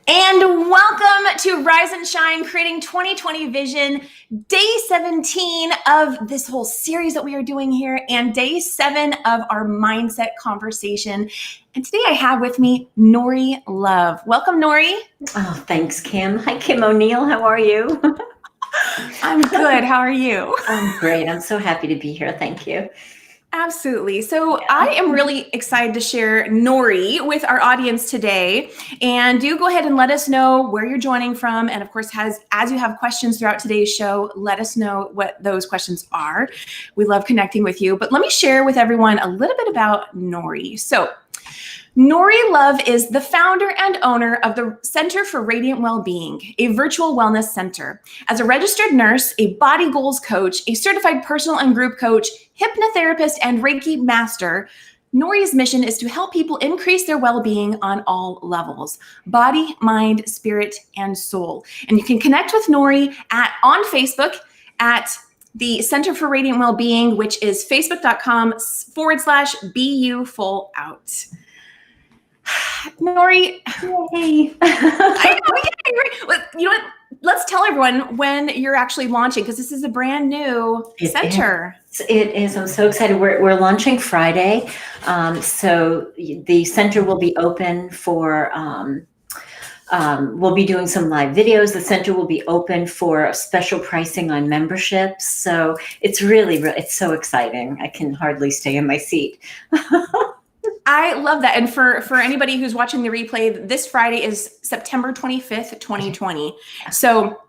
And welcome to Rise and Shine, Creating 2020 Vision, day 17 of this whole series that we are doing here, and day 7 of our mindset conversation. And today I have with me Nori Love. Welcome, Nori. Oh, thanks, Kim. Hi, Kim O'Neill. How are you? I'm good. How are you? I'm great. I'm so happy to be here. Thank you. Absolutely. So I am really excited to share Nori with our audience today. And do go ahead and let us know where you're joining from. And of course, as you have questions throughout today's show, let us know what those questions are. We love connecting with you. But let me share with everyone a little bit about Nori. So Nori Love is the founder and owner of the Center for Radiant WellBeing, a virtual wellness center. As a registered nurse, a body goals coach, a certified personal and group coach, hypnotherapist, and Reiki Master, Nori's mission is to help people increase their well-being on all levels: body, mind, spirit, and soul. And you can connect with Nori on Facebook at the Center for Radiant WellBeing, which is facebook.com/BU Full Out. Nori, Yay. you know what? Let's tell everyone when you're actually launching, because this is a brand new center. It is. I'm so excited. We're launching Friday. So the center will be open for, we'll be doing some live videos. The center will be open for special pricing on memberships. So it's it's so exciting. I can hardly stay in my seat. I love that. And for anybody who's watching the replay, this Friday is September 25th, 2020. So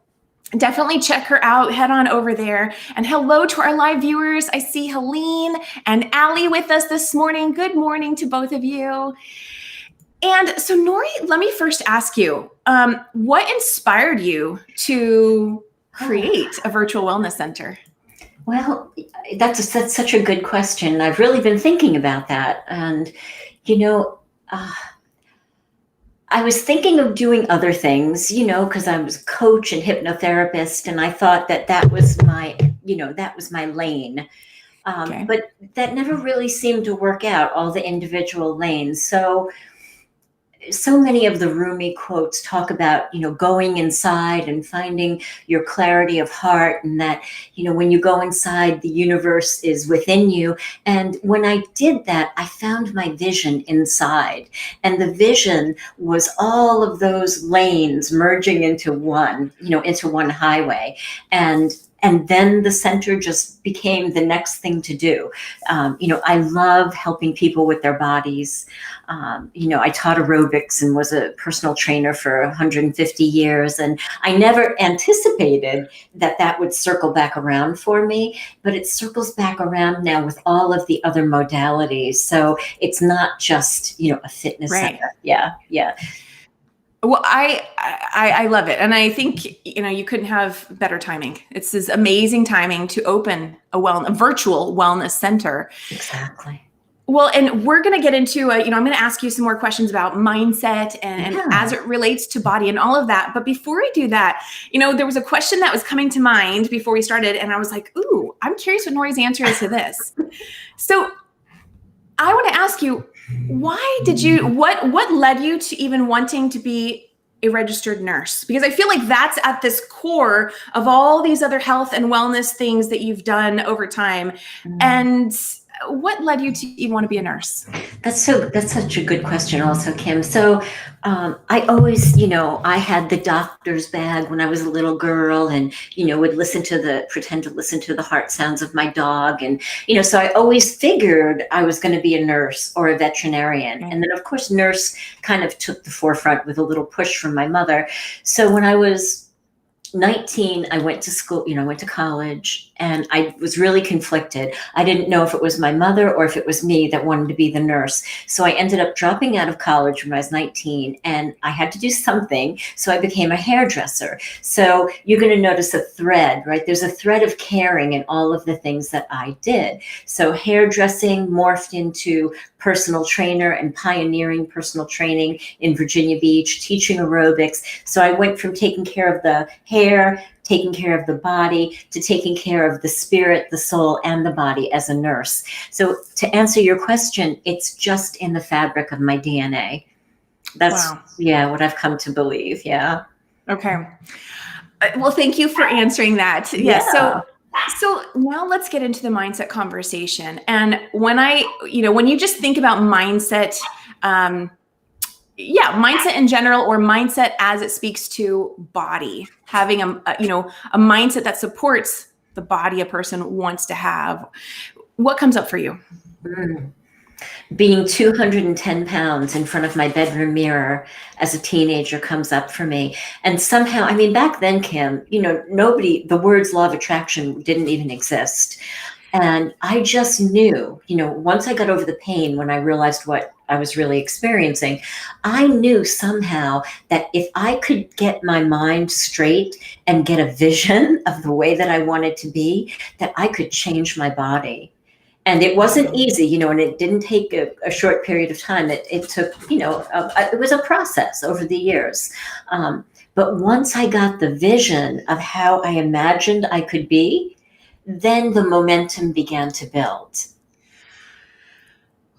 definitely check her out. Head on over there. And hello to our live viewers. I see Helene and Allie with us this morning. Good morning to both of you. And so Nori, let me first ask you, what inspired you to create a virtual wellness center? Well, that's such a good question. I've really been thinking about that. And, I was thinking of doing other things, because I was a coach and hypnotherapist. And I thought that was my lane. Okay. But that never really seemed to work out, all the individual lanes. So many of the Rumi quotes talk about, going inside and finding your clarity of heart, and that, when you go inside, the universe is within you. And when I did that, I found my vision inside. And the vision was all of those lanes merging into one highway. And then the center just became the next thing to do. I love helping people with their bodies. I taught aerobics and was a personal trainer for 150 years. And I never anticipated that would circle back around for me, but it circles back around now with all of the other modalities. So it's not just, a fitness center. Yeah. Well, I love it. And I think, you couldn't have better timing. It's this amazing timing to open a virtual wellness center. Exactly. Well, and we're going to get into, I'm going to ask you some more questions about mindset and as it relates to body and all of that. But before we do that, there was a question that was coming to mind before we started. And I was like, ooh, I'm curious what Nori's answer is to this. So I want to ask you, what led you to even wanting to be a registered nurse? Because I feel like that's at this core of all these other health and wellness things that you've done over time. And what led you to even want to be a nurse? That's such a good question also, Kim. So I always, I had the doctor's bag when I was a little girl, and, would pretend to listen to the heart sounds of my dog. And, so I always figured I was going to be a nurse or a veterinarian. And then of course, nurse kind of took the forefront with a little push from my mother. So when I was 19, I went to school, I went to college, and I was really conflicted. I didn't know if it was my mother or if it was me that wanted to be the nurse. So I ended up dropping out of college when I was 19, and I had to do something. So I became a hairdresser. So you're going to notice a thread, right? There's a thread of caring in all of the things that I did. So hairdressing morphed into personal trainer and pioneering personal training in Virginia Beach, teaching aerobics. So I went from taking care of the hair, taking care of the body, to taking care of the spirit, the soul, and the body as a nurse. So to answer your question, it's just in the fabric of my DNA. That's, Wow. yeah, what I've come to believe. Yeah. Okay. Well, thank you for answering that. Yes. Yeah. So now let's get into the mindset conversation. And when you just think about mindset, mindset in general, or mindset as it speaks to body, having a mindset that supports the body a person wants to have. What comes up for you? Mm. Being 210 pounds in front of my bedroom mirror as a teenager comes up for me. And somehow, I mean, back then, Kim, the words law of attraction didn't even exist. And I just knew, once I got over the pain, when I realized what I was really experiencing, I knew somehow that if I could get my mind straight and get a vision of the way that I wanted to be, that I could change my body. And it wasn't easy, and it didn't take a short period of time. It took, it was a process over the years. But once I got the vision of how I imagined I could be, then the momentum began to build.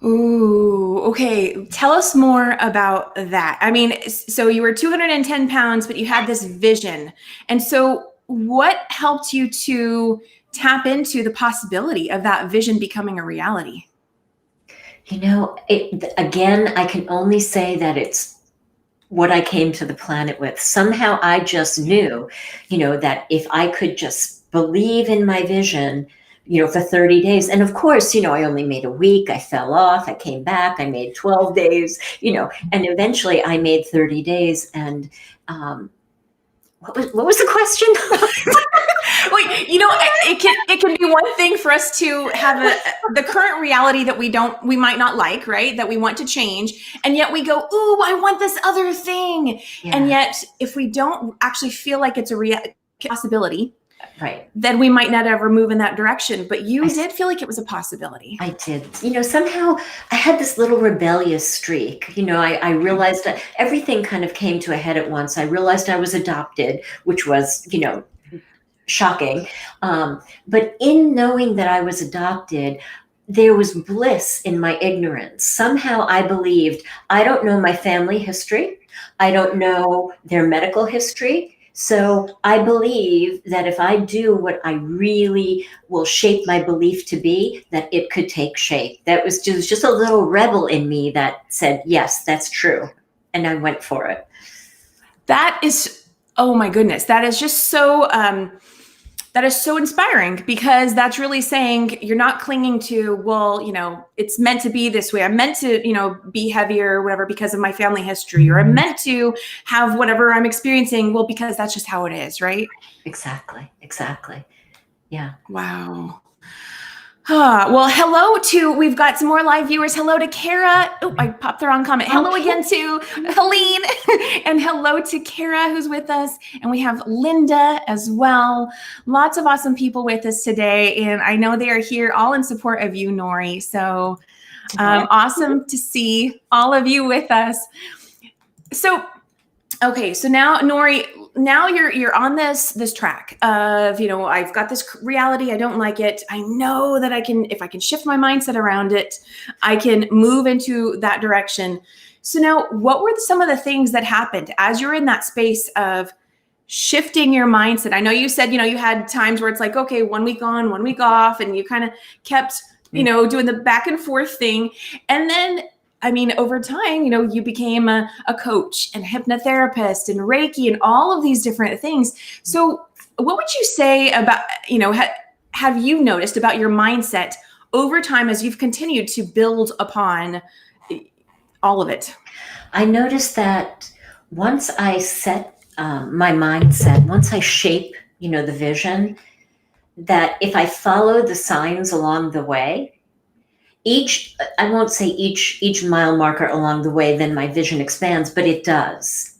Ooh, okay. Tell us more about that. I mean, so you were 210 pounds, but you had this vision. And so what helped you to tap into the possibility of that vision becoming a reality? Again, I can only say that it's what I came to the planet with. Somehow I just knew, that if I could just believe in my vision, for 30 days. And of course, I only made a week. I fell off. I came back. I made 12 days, and eventually I made 30 days. And what was the question? Wait, it can be one thing for us to have the current reality that we might not like, right? That we want to change. And yet we go, ooh, I want this other thing. Yeah. And yet if we don't actually feel like it's a possibility, right, then we might not ever move in that direction. But you did feel like it was a possibility. I did. Somehow I had this little rebellious streak. I realized that everything kind of came to a head at once. I realized I was adopted, which was, shocking. But in knowing that I was adopted, there was bliss in my ignorance. Somehow I believed, I don't know my family history. I don't know their medical history. So I believe that if I do what I really will shape my belief to be, that it could take shape. That was just a little rebel in me that said, yes, that's true. And I went for it. That is, oh my goodness. That is just so, that is so inspiring, because that's really saying you're not clinging to, well, it's meant to be this way. I'm meant to, be heavier or whatever because of my family history, or I'm meant to have whatever I'm experiencing. Well, because that's just how it is, right? Exactly. Yeah. Wow. Well, we've got some more live viewers. Hello to Kara. Oh, I popped the wrong comment. Hello again to Helene, and hello to Kara, who's with us. And we have Linda as well. Lots of awesome people with us today. And I know they are here all in support of you, Nori. So awesome to see all of you with us. So, okay. So now, Nori, you're on this track of, I've got this reality. I don't like it. I know that if I can shift my mindset around it, I can move into that direction. So now, what were some of the things that happened as you're in that space of shifting your mindset? I know you said, you had times where it's like, okay, 1 week on, 1 week off, and you kind of kept, doing the back and forth thing. And then, over time, you became a coach and hypnotherapist and Reiki and all of these different things. So what would you say about, have you noticed about your mindset over time as you've continued to build upon all of it? I noticed that once I set my mindset, once I shape, the vision, that if I follow the signs along the way, I won't say each mile marker along the way, then my vision expands, but it does,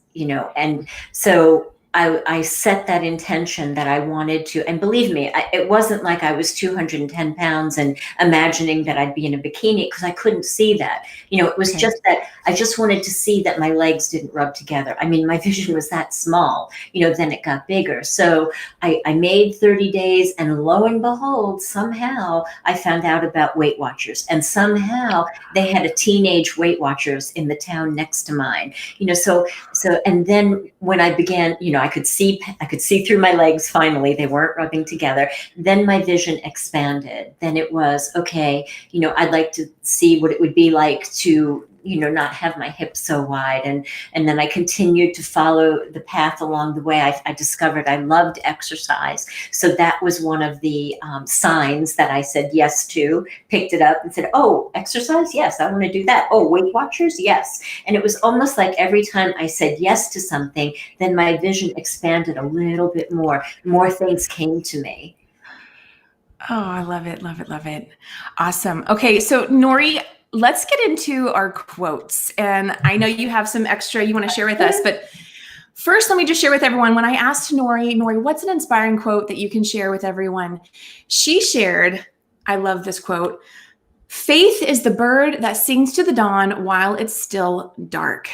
and so I set that intention that I wanted to, and believe me, it wasn't like I was 210 pounds and imagining that I'd be in a bikini, because I couldn't see that. It was Okay. just that I just wanted to see that my legs didn't rub together. I mean, my vision was that small, then it got bigger. So I made 30 days, and lo and behold, somehow I found out about Weight Watchers, and somehow they had a teenage Weight Watchers in the town next to mine. So, and then when I began, I could see through my legs. Finally, they weren't rubbing together. Then my vision expanded. Then it was, okay, I'd like to see what it would be like to, not have my hips so wide. And then I continued to follow the path along the way. I discovered I loved exercise. So that was one of the signs that I said yes to, picked it up and said, oh, exercise? Yes, I want to do that. Oh, Weight Watchers? Yes. And it was almost like every time I said yes to something, then my vision expanded a little bit more. More things came to me. Oh, I love it, love it, love it. Awesome. Okay, so Nori, let's get into our quotes. And I know you have some extra you want to share with us, but first, let me just share with everyone. When I asked Nori, what's an inspiring quote that you can share with everyone? She shared, I love this quote, "Faith is the bird that sings to the dawn while it's still dark."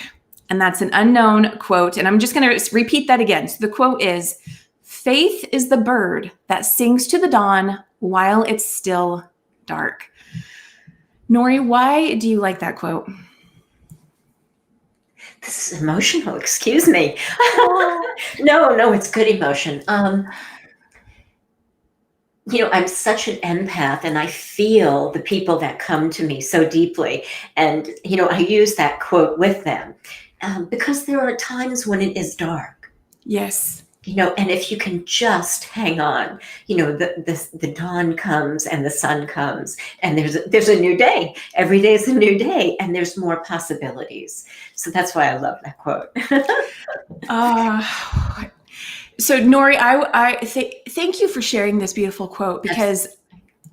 And that's an unknown quote. And I'm just going to repeat that again. So the quote is, "Faith is the bird that sings to the dawn while it's still dark." Nori, why do you like that quote? This is emotional. Excuse me. No, it's good emotion. I'm such an empath, and I feel the people that come to me so deeply. And, I use that quote with them because there are times when it is dark. Yes. And if you can just hang on, the dawn comes and the sun comes, and there's a new day. Every day is a new day, and there's more possibilities. So that's why I love that quote. So Nori, I thank you for sharing this beautiful quote, because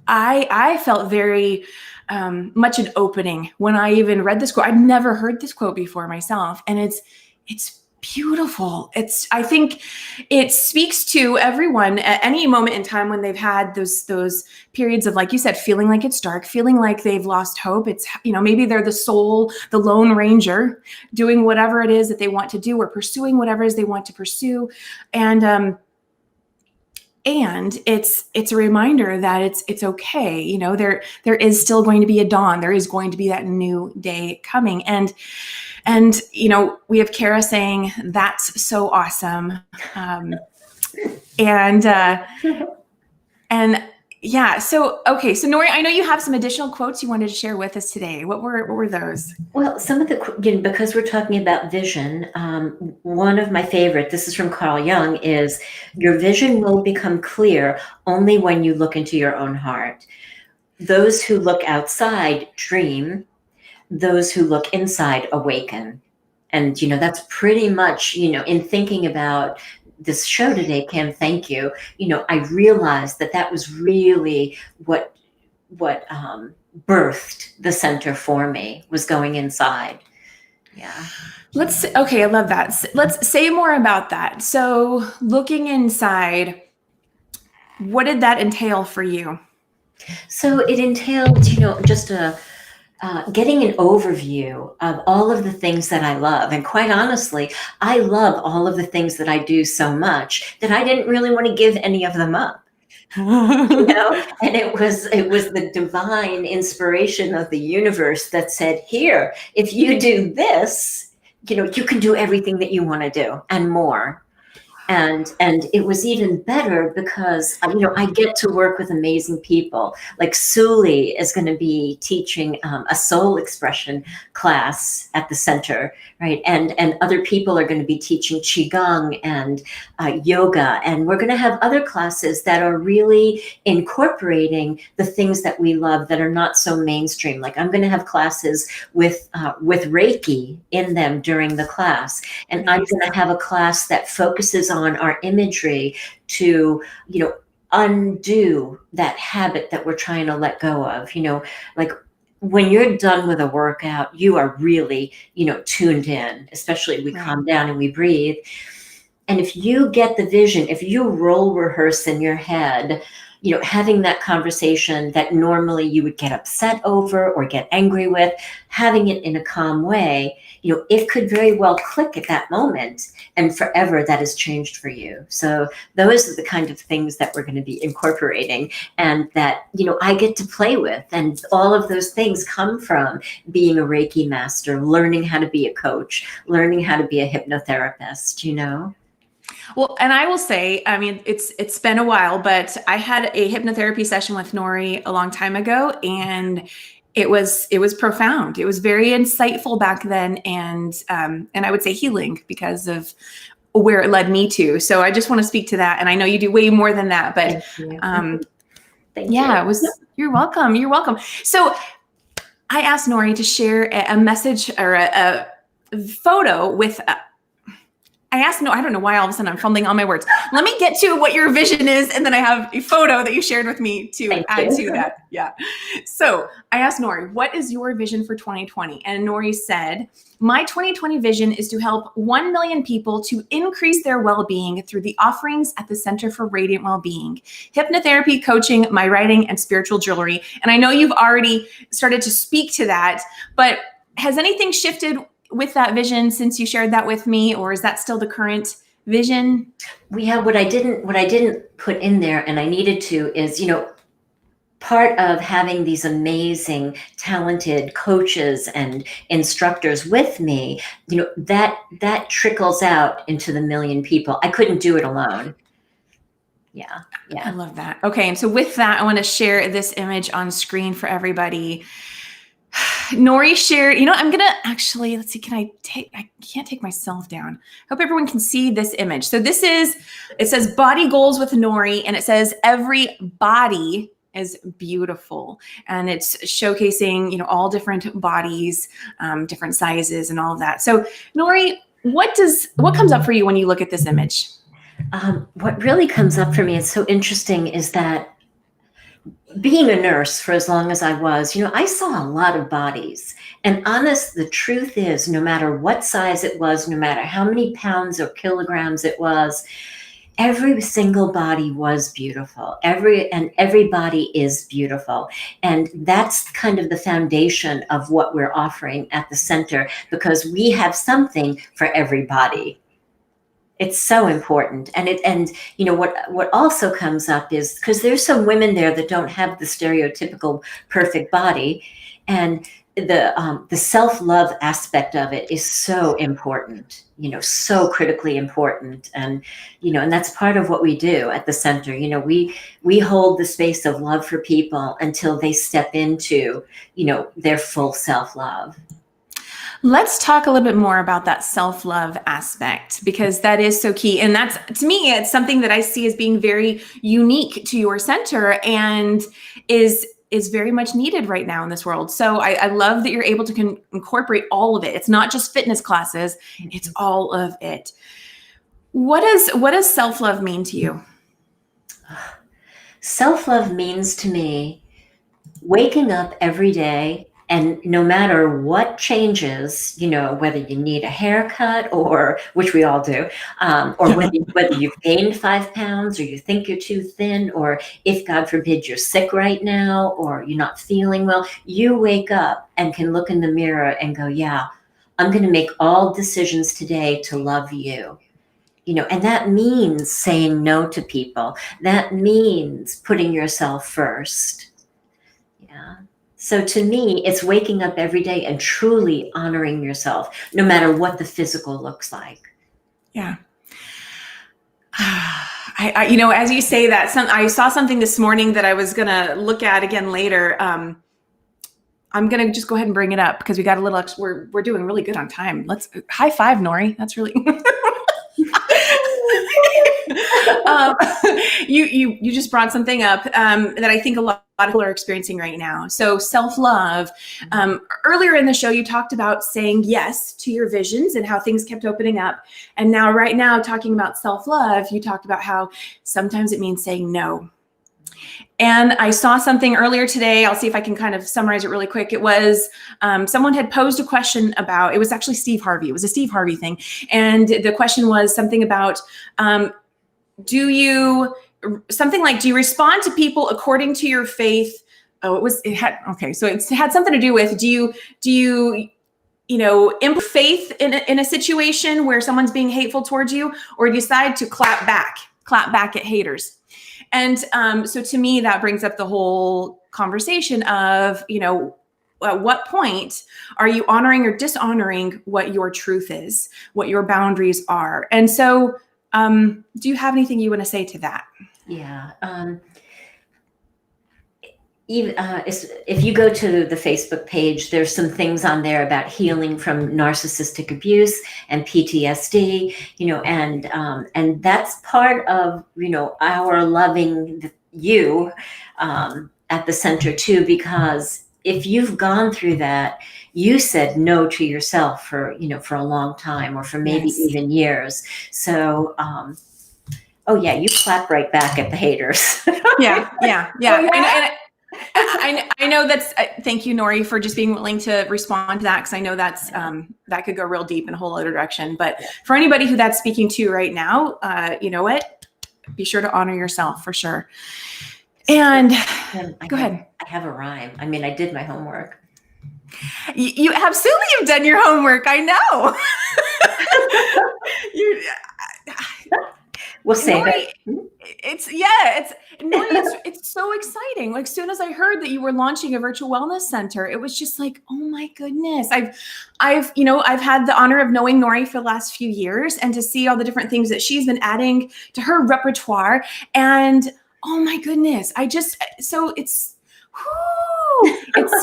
I felt very much an opening when I even read this quote. I'd never heard this quote before myself, and it's beautiful. I think it speaks to everyone at any moment in time when they've had those periods of, like you said, feeling like it's dark, feeling like they've lost hope. It's, maybe they're the soul, the lone ranger, doing whatever it is that they want to do, or pursuing whatever it is they want to pursue. And it's a reminder that it's okay. There is still going to be a dawn. There is going to be that new day coming. And we have Kara saying, "That's so awesome." And yeah. So, okay. So Nori, I know you have some additional quotes you wanted to share with us today. What were those? Well, some of the, because we're talking about vision, one of my favorite, this is from Carl Jung, is, "Your vision will become clear only when you look into your own heart. Those who look outside dream. Those who look inside awaken." And, that's pretty much, in thinking about this show today, Kim, thank you. I realized that was really what birthed the center for me, was going inside. Yeah. Okay, I love that. Let's say more about that. So looking inside, what did that entail for you? So it entailed, just getting an overview of all of the things that I love. And quite honestly, I love all of the things that I do so much that I didn't really want to give any of them up. And it was the divine inspiration of the universe that said, here, if you do this, you can do everything that you want to do and more. And it was even better because, I get to work with amazing people. Like Suli is going to be teaching a soul expression class at the center, right? And other people are going to be teaching Qigong and yoga. And we're going to have other classes that are really incorporating the things that we love that are not so mainstream. Like I'm going to have classes with Reiki in them during the class. And I'm going to have a class that focuses on our imagery to, undo that habit that we're trying to let go of. Like when you're done with a workout, you are really, tuned in, especially we calm down and we breathe. And if you get the vision, if you role rehearse in your head, having that conversation that normally you would get upset over or get angry with, having it in a calm way, it could very well click at that moment, and forever that has changed for you. So those are the kind of things that we're going to be incorporating, and that, I get to play with. And all of those things come from being a Reiki master, learning how to be a coach, learning how to be a hypnotherapist. Well, and I will say, I mean, it's been a while, but I had a hypnotherapy session with Nori a long time ago, and it was profound. It was very insightful back then, and I would say healing because of where it led me to. So I just want to speak to that, and I know you do way more than that, but Thank yeah, you. it was. You're welcome. You're welcome. So I asked Nori to share a message or a photo with. I don't know why all of a sudden I'm fumbling on my words. Let me get to what your vision is, and then I have a photo that you shared with me to add to that. Yeah. So I asked Nori, what is your vision for 2020? And Nori said, my 2020 vision is to help 1 million people to increase their well-being through the offerings at the Center for Radiant WellBeing, hypnotherapy, coaching, my writing, and spiritual jewelry. And I know you've already started to speak to that, but has anything shifted with that vision since you shared that with me, or is that still the current vision? We have what I didn't put in there, and I needed to, is, part of having these amazing, talented coaches and instructors with me, that trickles out into the million people. I couldn't do it alone. Yeah. I love that. Okay. And so with that, I want to share this image on screen for everybody. Nori shared, I'm going to actually, let's see, I can't take myself down. I hope everyone can see this image. So it says body goals with Nori, and it says every body is beautiful. And it's showcasing, all different bodies, different sizes and all of that. So Nori, what comes up for you when you look at this image? What really comes up for me, it's so interesting, is that being a nurse for as long as I was, I saw a lot of bodies. And the truth is, no matter what size it was, no matter how many pounds or kilograms it was, every single body was beautiful. Every body is beautiful. And that's kind of the foundation of what we're offering at the center, because we have something for every body. It's so important. And what also comes up is, because there's some women there that don't have the stereotypical perfect body, and the self-love aspect of it is so important, so critically important. And that's part of what we do at the center. We hold the space of love for people until they step into, their full self-love. Let's talk a little bit more about that self-love aspect, because that is so key. And that's, to me, it's something that I see as being very unique to your center and is very much needed right now in this world. So I love that you're able to incorporate all of it. It's not just fitness classes, it's all of it. What does self-love mean to you? Self-love means to me waking up every day, and no matter what changes, whether you need a haircut, or which we all do, or whether you've gained 5 pounds, or you think you're too thin, or if, God forbid, you're sick right now, or you're not feeling well, you wake up and can look in the mirror and go, yeah, I'm going to make all decisions today to love you. And that means saying no to people. That means putting yourself first. Yeah. So to me, it's waking up every day and truly honoring yourself, no matter what the physical looks like. Yeah. I as you say that, I saw something this morning that I was going to look at again later. I'm going to just go ahead and bring it up because we got a little extra. We're doing really good on time. Let's high five, Nori. That's really you just brought something up that I think a lot of people are experiencing right now. So self-love. Earlier in the show, you talked about saying yes to your visions and how things kept opening up. And now, right now, talking about self-love, you talked about how sometimes it means saying no. And I saw something earlier today. I'll see if I can kind of summarize it really quick. It was someone had posed a question about, it was actually Steve Harvey. It was a Steve Harvey thing. And the question was something about, do you respond to people according to your faith? So it had something to do with, do you impart faith in a situation where someone's being hateful towards you, or decide to clap back at haters? And so to me, that brings up the whole conversation of, at what point are you honoring or dishonoring what your truth is, what your boundaries are? And so do you have anything you want to say to that? Yeah. Even if you go to the Facebook page, there's some things on there about healing from narcissistic abuse and PTSD, and that's part of, our loving you at the center too, because if you've gone through that, you said no to yourself for a long time, or for maybe even years. So, you clap right back at the haters. Yeah. I know that's, thank you, Nori, for just being willing to respond to that. Cause I know that's, that could go real deep in a whole other direction, but for anybody who that's speaking to right now, you know what, be sure to honor yourself for sure. And go ahead. I have a rhyme. I mean, I did my homework. You absolutely have done your homework. I know. We'll save it. It's so exciting. Like, as soon as I heard that you were launching a virtual wellness center, it was just like, oh my goodness. I've had the honor of knowing Nori for the last few years, and to see all the different things that she's been adding to her repertoire. And oh my goodness, it's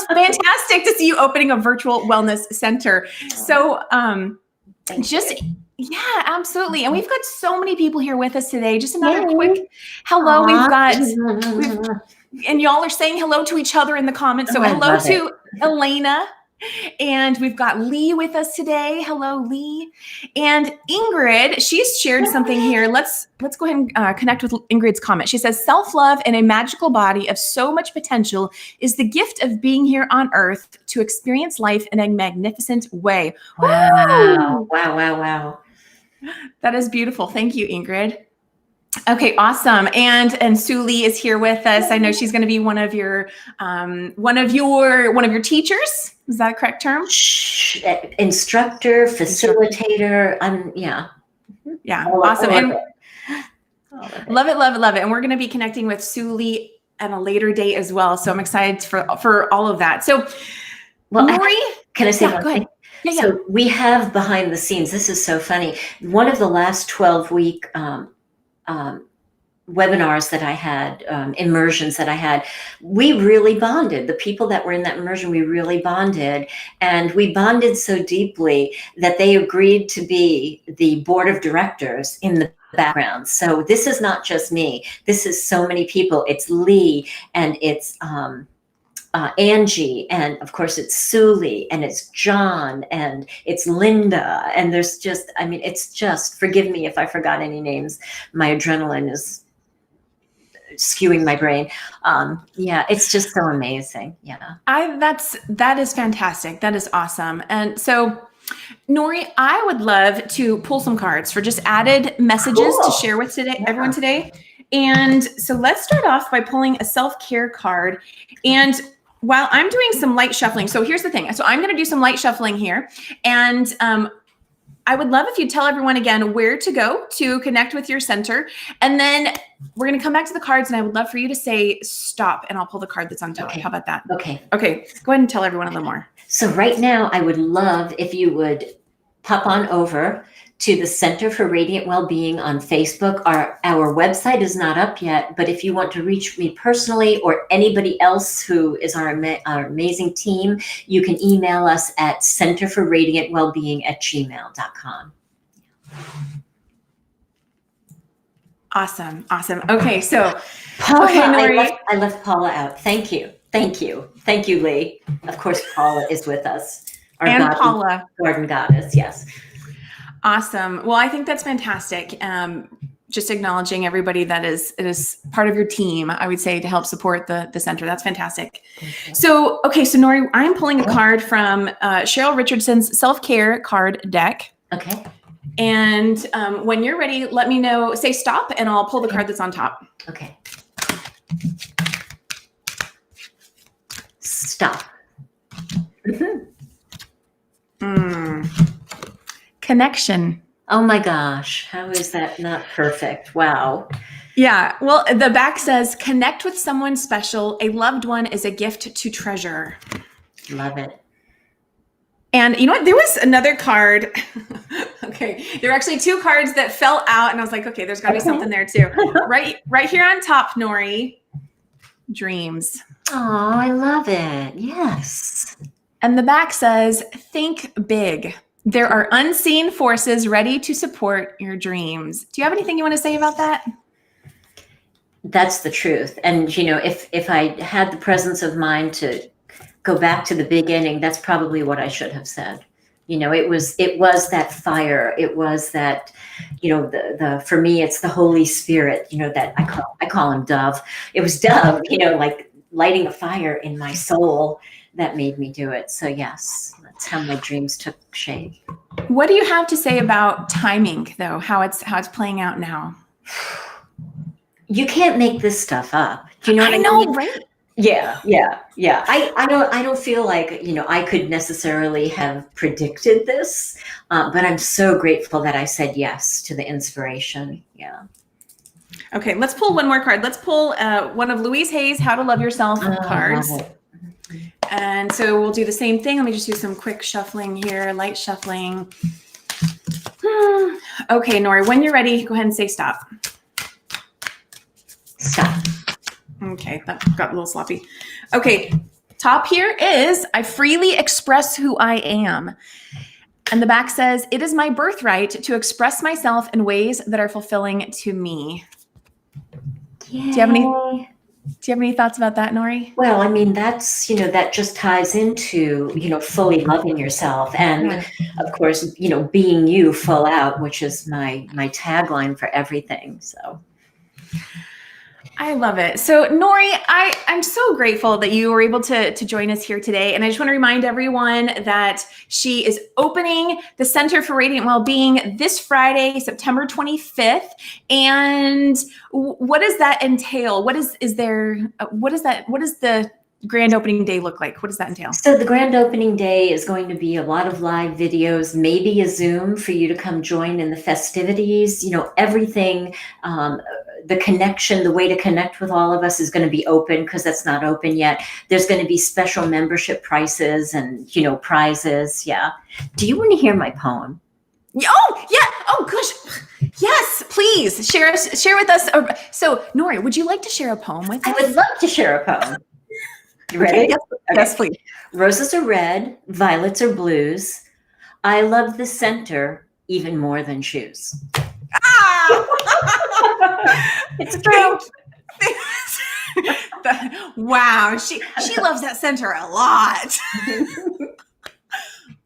fantastic to see you opening a virtual wellness center. So, yeah, absolutely. And we've got so many people here with us today. Just another quick hello. And y'all are saying hello to each other in the comments. So hello to Elena. And we've got Lee with us today. Hello, Lee. And Ingrid, she's shared something here. Let's go ahead and connect with Ingrid's comment. She says, self-love and a magical body of so much potential is the gift of being here on earth to experience life in a magnificent way. Wow. Wow. That is beautiful. Thank you, Ingrid. Okay, awesome. And Sue Lee is here with us. I know she's going to be one of your teachers. Is that a correct term? Instructor, facilitator. Yeah. Awesome. And love it. And we're going to be connecting with Sue Lee at a later date as well. So I'm excited for all of that. So, Nori, can I say one go ahead? thing? Yeah. So we have behind the scenes. This is so funny. One of the last 12-week webinars that I had, immersions that I had, we really bonded. The people that were in that immersion, we really bonded. And we bonded so deeply that they agreed to be the board of directors in the background. So this is not just me. This is so many people. It's Lee, and it's Angie, and of course it's Suli, and it's John, and it's Linda, and there's just, it's just, forgive me if I forgot any names. My adrenaline is skewing my brain. It's just so amazing. Yeah. That is fantastic. That is awesome. And so, Nori, I would love to pull some cards for just added messages to share with everyone today. And so let's start off by pulling a self-care card. And while I'm doing some light shuffling, so here's the thing. So I'm going to do some light shuffling here. And I would love if you tell everyone again where to go to connect with your center. And then we're going to come back to the cards, and I would love for you to say stop, and I'll pull the card that's on top. Okay. How about that? Okay. Go ahead and tell everyone a little more. So right now, I would love if you would pop on over to the Center for Radiant WellBeing on Facebook. Our website is not up yet, but if you want to reach me personally or anybody else who is our amazing team, you can email us at centerforradiantwellbeing@gmail.com. Awesome. Okay, so Paula, Nori. I left Paula out. Thank you, Lee. Of course, Paula is with us. Paula, garden goddess. Yes. Awesome. Well, I think that's fantastic. just acknowledging everybody that is part of your team, I would say, to help support the center. That's fantastic. So Nori, I'm pulling a card from Cheryl Richardson's self-care card deck. Okay. And when you're ready, let me know, say stop, and I'll pull the card that's on top. Okay. Stop. Connection. Oh my gosh, how is that not perfect? Wow. Yeah, well, the back says, connect with someone special. A loved one is a gift to treasure. Love it. And you know what? There was another card. Okay, there were actually two cards that fell out, and I was like, okay, there's got to be something there too. Right here on top, Nori. Dreams. Oh, I love it. Yes. And the back says, think big. There are unseen forces ready to support your dreams. Do you have anything you want to say about that? That's the truth. And, you know, if I had the presence of mind to go back to the beginning, that's probably what I should have said. You know, it was that fire. It was that, you know, the for me, it's the Holy Spirit, you know, that I call him Dove. It was Dove, you know, like lighting a fire in my soul that made me do it. So yes, that's how my dreams took shape. What do you have to say about timing, though? How it's playing out now? You can't make this stuff up. Do you know what I mean? know, right? Yeah. I don't feel like, you know, I could necessarily have predicted this, but I'm so grateful that I said yes to the inspiration. Yeah. Okay, let's pull one more card. Let's pull one of Louise Hay's How to Love Yourself cards. Love it. And so we'll do the same thing. Let me just do some quick shuffling here, light shuffling. Okay, Nori, when you're ready, go ahead and say stop. Stop. Okay, that got a little sloppy. Okay, top here is, I freely express who I am. And the back says, it is my birthright to express myself in ways that are fulfilling to me. Yay. Do you have any thoughts about that, Nori? Well, I mean, that's, you know, that just ties into, you know, fully loving yourself. And of course, you know, being you full out, which is my tagline for everything. So I love it. So Nori, I'm so grateful that you were able to join us here today. And I just want to remind everyone that she is opening the Center for Radiant WellBeing this Friday, September 25th. And what does that entail? What is the grand opening day look like? What does that entail? So the grand opening day is going to be a lot of live videos, maybe a Zoom for you to come join in the festivities. You know, everything, the connection, the way to connect with all of us is going to be open because that's not open yet. There's going to be special membership prices and, you know, prizes. Yeah. Do you want to hear my poem? Oh, yeah. Oh, gosh. Yes, please share with us. So Nori, would you like to share a poem with us? I would love to share a poem. You ready? Okay, yes, please. Roses are red, violets are blues. I love the center even more than shoes. It's true. Wow, she loves that center a lot.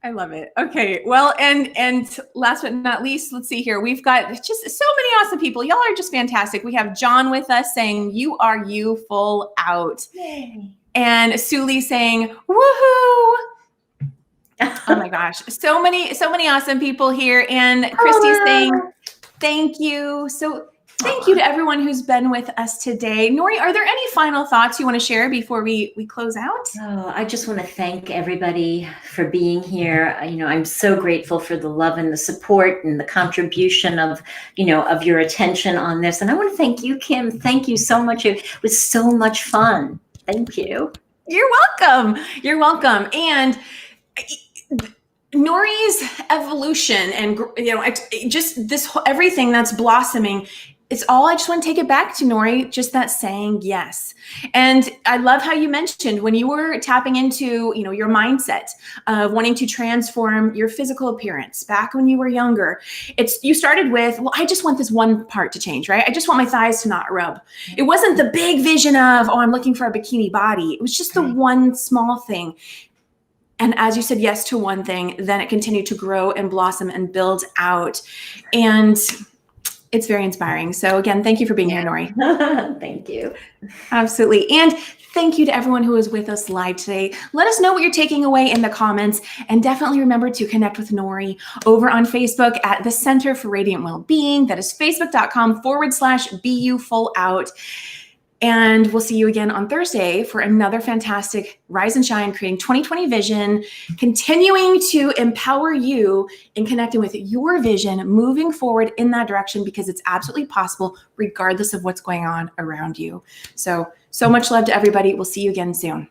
I love it. Okay, well, and last but not least, let's see here. We've got just so many awesome people. Y'all are just fantastic. We have John with us saying, "You are you full out." Yay. And Suli saying, "Woohoo!" Oh my gosh, so many awesome people here. And Christy's saying, "Thank you." So thank you to everyone who's been with us today. Nori, are there any final thoughts you want to share before we close out? Oh, I just want to thank everybody for being here. You know, I'm so grateful for the love and the support and the contribution of, you know, of your attention on this. And I want to thank you, Kim. Thank you so much. It was so much fun. Thank you. You're welcome. You're welcome. And Nori's evolution and, you know, just this whole, everything that's blossoming, it's all, I just want to take it back to, Nori, just that saying yes. And I love how you mentioned when you were tapping into, you know, your mindset of wanting to transform your physical appearance back when you were younger. You started with, well, I just want this one part to change, right? I just want my thighs to not rub. It wasn't the big vision of, oh, I'm looking for a bikini body. It was just the one small thing. And as you said yes to one thing, then it continued to grow and blossom and build out. And It's very inspiring. So again, thank you for being here, Nori. Thank you. Absolutely. And thank you to everyone who is with us live today. Let us know what you're taking away in the comments, and definitely remember to connect with Nori over on Facebook at the Center for Radiant WellBeing. That is facebook.com/BU Full Out. And we'll see you again on Thursday for another fantastic Rise and Shine, creating 2020 vision, continuing to empower you in connecting with your vision, moving forward in that direction, because it's absolutely possible regardless of what's going on around you. So much love to everybody. We'll see you again soon.